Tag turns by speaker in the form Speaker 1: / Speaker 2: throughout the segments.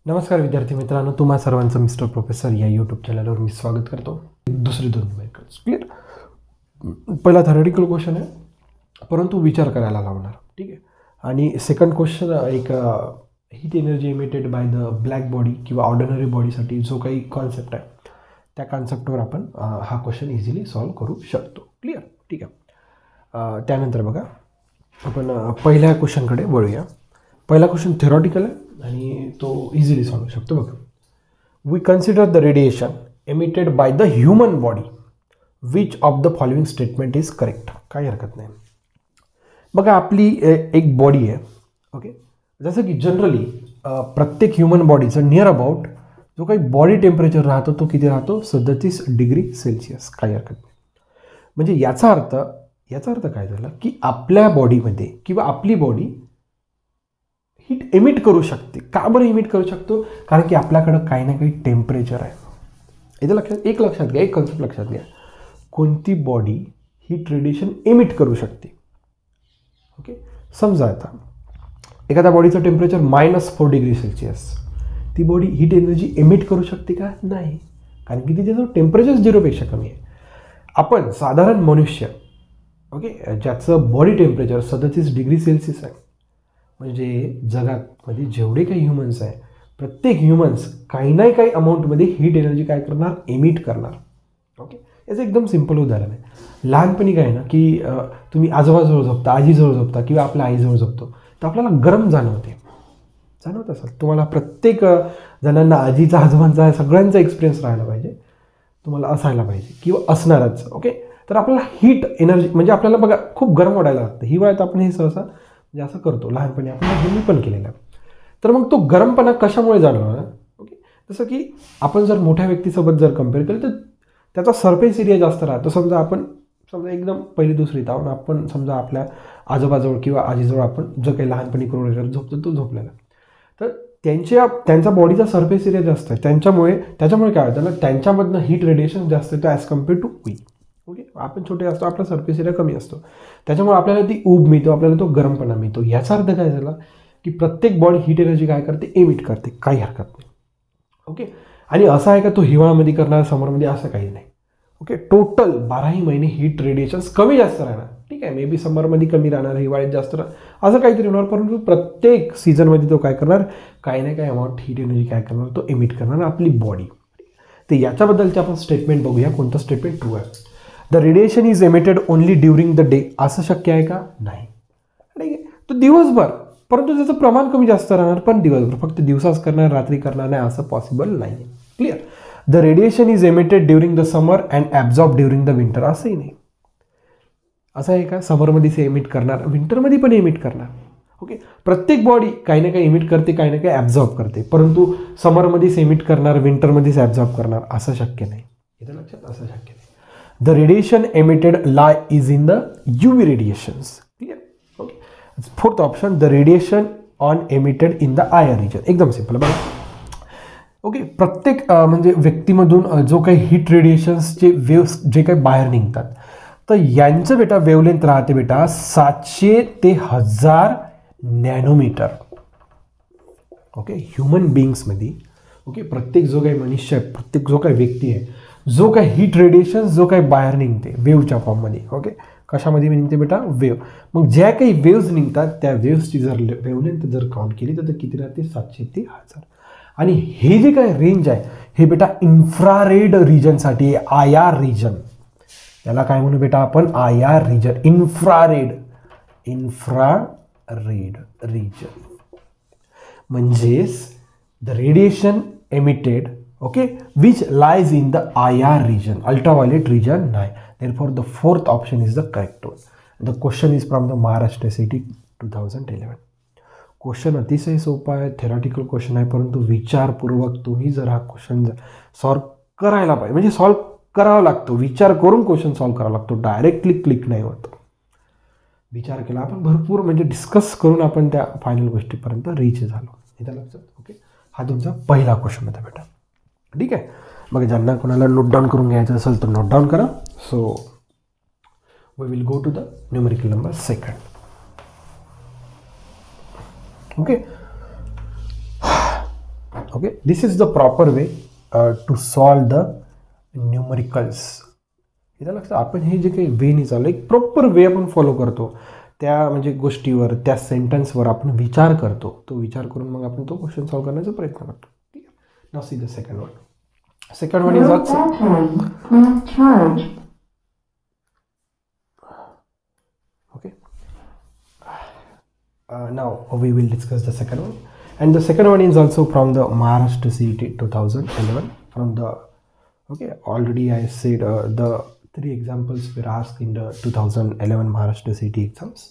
Speaker 1: नमस्कार विद्यार्थी मित्रांनो, तुम्हा सर्वांचं मिस्टर प्रोफेसर या यूट्यूब चॅनलवर मी स्वागत करतो. दुसरे दोन न्यूमेरिकल्स क्लिअर. पहिला थेरॉटिकल क्वेश्चन आहे, परंतु विचार करायला लावणार. ठीक आहे. आणि सेकंड क्वेश्चन एक heat energy emitted by the black body किंवा ऑर्डिनरी बॉडीसाठी जो काही कॉन्सेप्ट आहे त्या कॉन्सेप्टवर आपण हा क्वेश्चन इझिली सॉल्व करू शकतो. क्लिअर. ठीक आहे. त्यानंतर बघा आपण पहिल्या क्वेश्चनकडे वळूया. पहिला क्वेश्चन थेरॉटिकल आहे आणि तो इझिली सॉल्व होऊ शकतो. बघा, we consider the radiation emitted by the human body, which of the following statement is correct. काही हरकत नाही. बघा, आपली एक बॉडी आहे. ओके. जसं की जनरली प्रत्येक ह्युमन बॉडीचं नियर अबाउट जो काही बॉडी टेम्परेचर राहतो तो किती राहतो? 37 डिग्री सेल्सिअस. काही हरकत नाही. म्हणजे याचा अर्थ काय झाला की आपल्या बॉडीमध्ये किंवा आपली बॉडी हीट एमिट करू शकते. का बरं एमिट करू शकतो? कारण की आपल्याकडं काही ना काही टेम्परेचर आहे. इथं लक्षात घ्या, एक कन्सेप्ट लक्षात घ्या. कोणती बॉडी हीट रेडिएशन एमिट करू शकते? ओके. समजा आता एखाद्या बॉडीचं टेम्परेचर -4 डिग्री सेल्सिअस, ती बॉडी हीट एनर्जी एमिट करू शकते का? नाही, कारण की तिचं टेम्परेचर 0पेक्षा कमी आहे. आपण साधारण मनुष्य, ओके, ज्याचं बॉडी टेम्परेचर 37 डिग्री सेल्सिअस आहे, म्हणजे जगामध्ये जेवढे काही ह्युमन्स आहे प्रत्येक ह्युमन्स काही ना काही अमाऊंटमध्ये हीट एनर्जी काय करणार? एमिट करणार. ओके. याचं एकदम सिम्पल उदाहरण आहे. लहानपणी काय ना की तुम्ही आजोबाजवळ झोपता, आजीजवळ झोपता किंवा आपल्या आईजवळ झोपतो तर आपल्याला गरम जाणवत असेल. तुम्हाला प्रत्येक जणांना आजीचा आजोबांचा सगळ्यांचा एक्सपिरियन्स राहायला पाहिजे, तुम्हाला असायला पाहिजे किंवा असणारच. ओके. तर आपल्याला हीट एनर्जी म्हणजे आपल्याला बघा खूप गरम वाटायला लागतं. हिवाळ्यात आपण हे सहसा म्हणजे असं करतो. लहानपणी आपण हे मी पण केलेलं आहे. तर मग तो गरमपणा कशामुळे जाणवणार? ओके. जसं की आपण जर मोठ्या व्यक्तीसोबत जर कम्पेअर केलं तर त्याचा सरफेस एरिया जास्त राहतो. समजा एकदम पहिली दुसरीत आहोत, आपण समजा आपल्या आजोबाजवळ किंवा आजीजवळ आपण जो काही लहानपणी करून झोपतो तो झोपलेला, तर त्यांचा बॉडीचा सरफेस एरिया जास्त आहे. त्याच्यामुळे काय होतं ना, त्यांच्यामधनं हीट रेडिएशन जास्त येतं as compare to we. Okay. आपण छोटे असतो, आपला सरफेस एरिया कमी असतो, त्याच्यामुळे आपल्याला ती ऊब मिळतो, आपल्याला तो गरमपणा मिळतो. याचा अर्थ काय झाला की प्रत्येक बॉडी हीट एनर्जी काय करते? एमिट करते. काही हरकत नाही. ओके. आणि असं आहे का तो हिवाळ्यामध्ये करणार, समरमध्ये, असं काही नाही. ओके. टोटल 12ही महिने हीट रेडिएशन्स कमी जास्त राहणार. ठीक आहे. मे बी समरमध्ये कमी राहणार, हिवाळ्यात जास्त राहणार, असं काहीतरी होणार. परंतु प्रत्येक सीझनमध्ये तो काय करणार? काही ना काही अमाऊंट हीट एनर्जी काय करणार? तो एमिट करणार आपली बॉडी. तर याच्याबद्दलचे आपण स्टेटमेंट बघूया. कोणतं स्टेटमेंट ट्रू आहे? The radiation is emitted only during the day. असं शक्य आहे का? नाही. ठीक आहे. तो दिवसभर, परंतु त्याचं प्रमाण कमी जास्त राहणार, पण दिवसभर. फक्त दिवसाच करणार, रात्री करणार नाही, असं पॉसिबल नाही. Clear. The radiation is emitted during the summer and absorb during the winter. असंही नाही. असं आहे का? समरमध्येच एमिट करणार, विंटरमध्ये पण एमिट करणार. ओके. प्रत्येक बॉडी काही ना काही एमिट करते, काही ना काही ॲब्झॉर्ब करते, परंतु समरमध्येच एमिट करणार, विंटरमध्येच ॲब्झॉर्ब करणार, असं शक्य नाही. इथं लक्षात, असं शक्य नाही. The radiation emitted is in the UV radiations. Clear? Okay. Fourth option, the radiation emitted in the IR region. एकदम सिंपल. बघा, ओके. प्रत्येक म्हणजे व्यक्तीमधून जो काही हीट रेडिएशन्सचे वेव्स जे काही बाहेर निघतात, तर यांचं बेटा वेवलेंथ राहते बेटा 700 ते 1000 नॅनोमीटर. ओके. ह्युमन बिईंग्समध्ये, ओके, प्रत्येक जो काही मनुष्य आहे, प्रत्येक जो काही व्यक्ती आहे, जो काही हीट रेडिएशन जो काही बाहेर निघते वेवच्या फॉर्ममध्ये. ओके. कशामध्ये निघते बेटा? वेव. मग ज्या काही वेव्ज निघतात त्या वेव्सची जर वेवलेंथ जर काउंट केली तर किती राहते? 700 ते 1000. आणि हे जे काही रेंज आहे हे बेटा इन्फ्रारेड रिजनसाठी, IR रिजन. त्याला काय म्हणू बेटा आपण? IR region. इन्फ्रारेड रिजन म्हणजेच the radiation emitted, okay, which lies in the IR region, ultraviolet region. नाही. Therefore the fourth option is the correct one. The question is from the Maharashtra SAT 2011. Question अतिशय सोपा आहे, theoretical question आहे, परंतु विचारपूर्वक तुम्ही जर हा क्वेश्चन सॉल्व करायला पाहिजे, म्हणजे सॉल्व करावा लागतो, विचार करून क्वेश्चन सॉल्व करावा लागतो. डायरेक्टली क्लिक नाही होत. विचार केला आपण भरपूर, म्हणजे डिस्कस करून आपण त्या फायनल गोष्टीपर्यंत रीच झालो. इथं लक्षात. ओके. हा तुमचा पहिला क्वेश्चन होता बेटा. ठीक आहे. मग ज्यांना कोणाला नोट डाऊन करून घ्यायचं असेल तर नोट डाऊन करा. So we will go to the numerical number 2. Okay. Okay, this is the proper way to solve the numericals. इथं लक्षात, आपण हे जे काही वेने चालू एक प्रॉपर वे आपण फॉलो करतो, त्या म्हणजे गोष्टीवर, त्या सेंटेन्सवर आपण विचार करतो. तो विचार करून मग आपण तो क्वेश्चन सॉल्व करण्याचा प्रयत्न करतो. ठीक आहे. Now see the second one. Second one is also okay. Now we will discuss the second one, and the second one is also from the Maharashtra CET 2011 from the okay. Already I said the 3 examples were asked in the 2011 Maharashtra CET exams,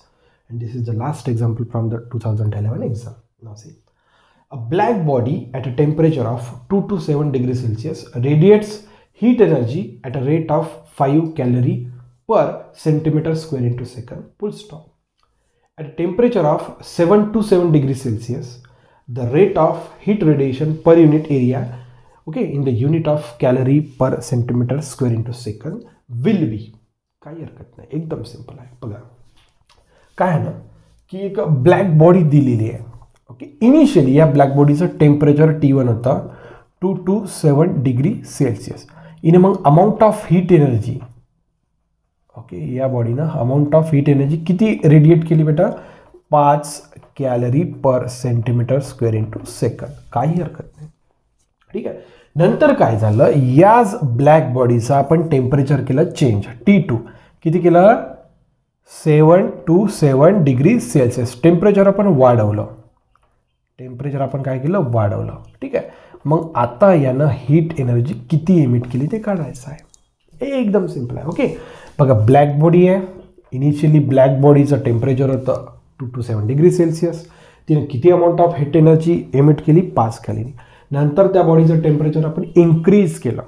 Speaker 1: and this is the last example from the 2011 exam. Now see, a black body at a temperature of 2 to 7 degrees Celsius radiates heat energy at a rate of 5 calorie per centimeter square into second. Full stop. At a temperature of 7 to 7 degrees Celsius, the rate of heat radiation per unit area, okay, in the unit of calorie per centimeter square into second will be. काही हरकत नाही, एकदम simple आहे. बघा काय आहे ना की एक ब्लॅक बॉडी दिलेली आहे. ओके, इनिशियली या ब्लॅक बॉडीचं टेम्परेचर T1 होतं 2 to 7 डिग्री सेल्सिअस. इने मग amount of heat energy, okay, या बॉडीनं अमाऊंट ऑफ हीट एनर्जी किती रेडिएट केली बेटा, 5 calorie per centimetre square into second. काही हरकत नाही. ठीक आहे. नंतर काय झालं, याच ब्लॅक बॉडीचा आपण टेम्परेचर केलं चेंज. T2 किती केलं, 7 to 7 डिग्री सेल्सिअस. टेम्परेचर आपण वाढवलं, टेम्परेचर आपण काय केलं, वाढवलं. ठीक आहे. मग आता यानं हीट एनर्जी किती एमिट केली ते काढायचं आहे. एकदम सिंपल आहे. ओके, बघा ब्लॅक बॉडी आहे. इनिशियली ब्लॅक बॉडीचं टेम्परेचर होतं 2 to 7 डिग्री सेल्सिअस. तिने किती amount of heat energy emit केली, 5 कॅलरी. नंतर त्या बॉडीचं टेम्परेचर आपण इन्क्रीज केलं.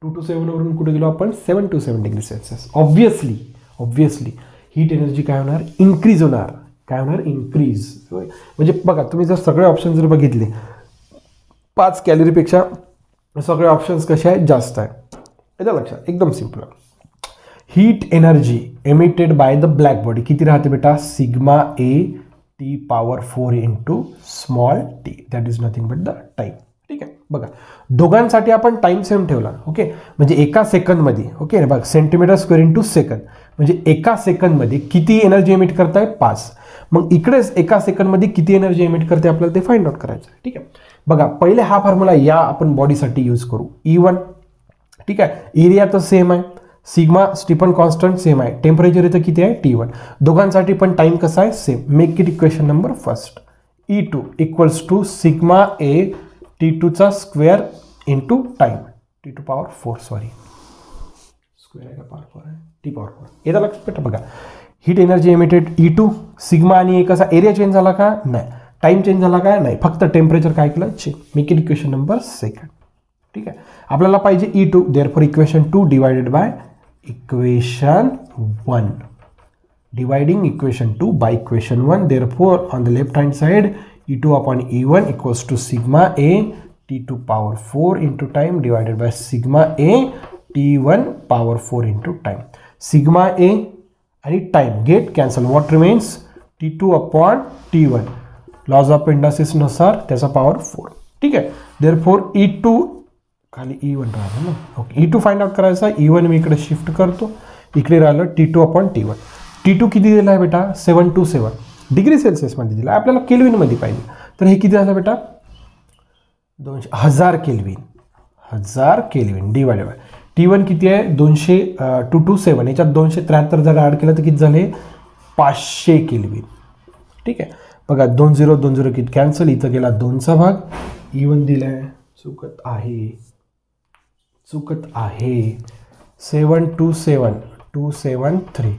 Speaker 1: 2 to 7 वरून कुठे गेलो आपण, 7 to 7 degree Celsius. Obviously heat energy काय होणार, इन्क्रीज होणार. काय होणार, इन्क्रीज. म्हणजे बघा तुम्ही जर सगळे ऑप्शन जर बघितले, 5 कॅलरीपेक्षा सगळे ऑप्शन्स कसे आहेत, जास्त आहे. याच्या लक्षात, एकदम simple. Heat energy emitted by the black body किती राहते बेटा, sigma A T power 4 into small T. That is nothing but the time. ठीक आहे. बघा दोघांसाठी आपण टाईम सेम ठेवला. ओके, म्हणजे एका सेकंदमध्ये, ओके बघा, सेंटीमीटर स्क्वेअर इंटू सेकंद म्हणजे एका सेकंदमध्ये किती एनर्जी एमिट करताय, 5. मग इकडेच एका सेकंदमध्ये किती एनर्जी एमिट करते आपल्याला ते फाइंड आउट करायचं आहे. ठीक आहे. बघा पहिले हा फॉर्म्युला या आपण बॉडीसाठी यूज करू. E1. ठीक आहे. एरिया तर सेम आहे, सिग्मा स्टीफन कॉन्स्टंट सेम आहे, टेम्परेचर इथं किती आहे, T1. दोघांसाठी पण टाइम कसा आहे, same. Make it equation number first. E2 equals to sigma A T2 चा square into time, T2 power 4, sorry square आहे का, पॉवर 4 आहे, T पॉवर 4. याचा लक्षात बेटा. बघा heat energy emitted E2, sigma आणि कसा एरिया चेंज झाला का, नाही. टाइम चेंज झाला का, नाही. फक्त टेम्परेचर काय केलं, change. Make it equation number second. ठीक आहे. आपल्याला पाहिजे E2, therefore equation 2 divided by equation 1. Dividing equation 2 by equation 1, therefore on the left hand side E2 upon E1 equals to sigma A T2 power 4 into time divided by sigma A T1 power 4 into time. Sigma A and time get cancel. What remains, T2 upon T1. Laws of indices नुसार त्याचा power 4. ठीक आहे. therefore E2 खाली E1 राहिलं ना. Okay, E2 find out करायचा. E1 मी इकडे shift करतो, इकडे राहिलं T2 अपॉन T1. T2 किती दिला आहे बेटा, 7 to 7 डिग्री सेल्सिअसमध्ये दिला. आपल्याला केल्विनमध्ये पाहिजे, तर हे किती झालं बेटा, 1000 kelvin. 1000 kelvin divided by T1 किती आहे, 200. 2 to 7 याच्यात 273 जर ॲड केलं तर किती झाले, 500 केल्विन. ठीक आहे. बघा 20 किती कॅन्सल, इथं गेला 2चा भाग. E1 दिला आहे, चुकत आहे 7 to 7 273.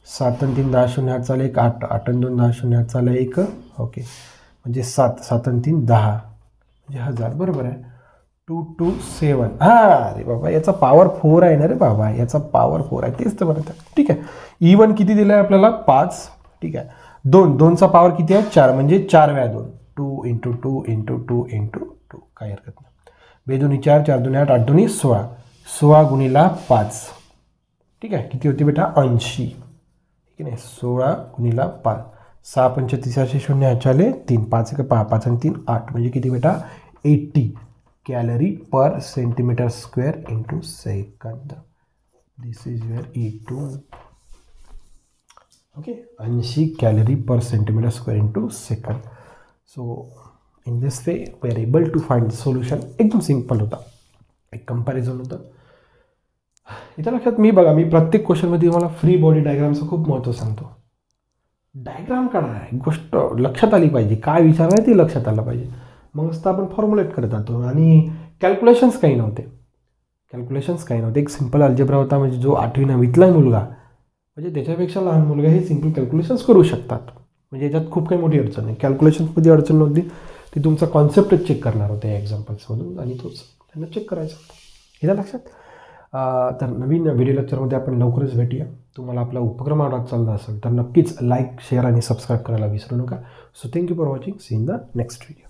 Speaker 1: 7 आणि 3 10 0 हात चालले 1, 8 8 आणि 2 10 0 हात चालले 1. ओके, म्हणजे 7 7 आणि 3 10 म्हणजे 1000. बरोबर आहे. 2 to 7. अरे बाबा याचा पॉवर 4 आहे ना रे बाबा, याचा पॉवर 4 आहे, तेच तर म्हणत आहे. ठीक आहे. E1 किती दिलं आहे आपल्याला, 5. ठीक आहे. 2चा पॉवर किती आहे, 4 म्हणजे 4 वेळा 2. 2 इंटू 2 इंटू 2 इंटू 2. काही हरकत नाही. 2 2 4 4 2 8 8 2 16. 16 गुणिला 5. ठीक आहे. किती होती बेटा, 80. ठीक आहे. 16 गुणिला 5. 6 पंच 3 0 0 3 5 1 5 5 आणि 3 8 म्हणजे किती बेटा, 80 calorie per centimetre square into second. This is your E2. Okay, 80 calorie per centimetre square into second. So in this way we are able to find solution. एकदम सिंपल होता, एक कंपॅरिझन होतं. इथं लक्षात मी प्रत्येक क्वेश्चनमध्ये तुम्हाला फ्री बॉडी डायग्रामचं खूप महत्त्व सांगतो. डायग्राम काढा, एक गोष्ट लक्षात आली पाहिजे, काय विचार आहे ते लक्षात आलं पाहिजे, मगच तर आपण फॉर्म्युलेट करत जातो. आणि कॅल्क्युलेशन्स काही नव्हते. एक सिम्पल अल्जेब्रा होता. म्हणजे जो 8वी 9वीतला मुलगा, म्हणजे त्याच्यापेक्षा लहान मुलगा हे सिम्पल कॅल्क्युलेशन्स करू शकतात. म्हणजे याच्यात खूप काही मोठी अडचण नाही. कॅल्क्युलेशन्समध्ये अडचण नव्हती, ती तुमचा कॉन्सेप्टच चेक करणार होते या एक्झाम्पल्समधून, आणि तोच त्यांना चेक करायचा होता. हे लक्षात. तर नवीन व्हिडिओ लेक्चरमध्ये आपण लवकरच भेटूया. तुम्हाला आपला उपक्रम आवडत चालला असेल तर नक्कीच लाईक, शेअर आणि सबस्क्राईब करायला विसरू नका. So thank you for watching. See in the next video.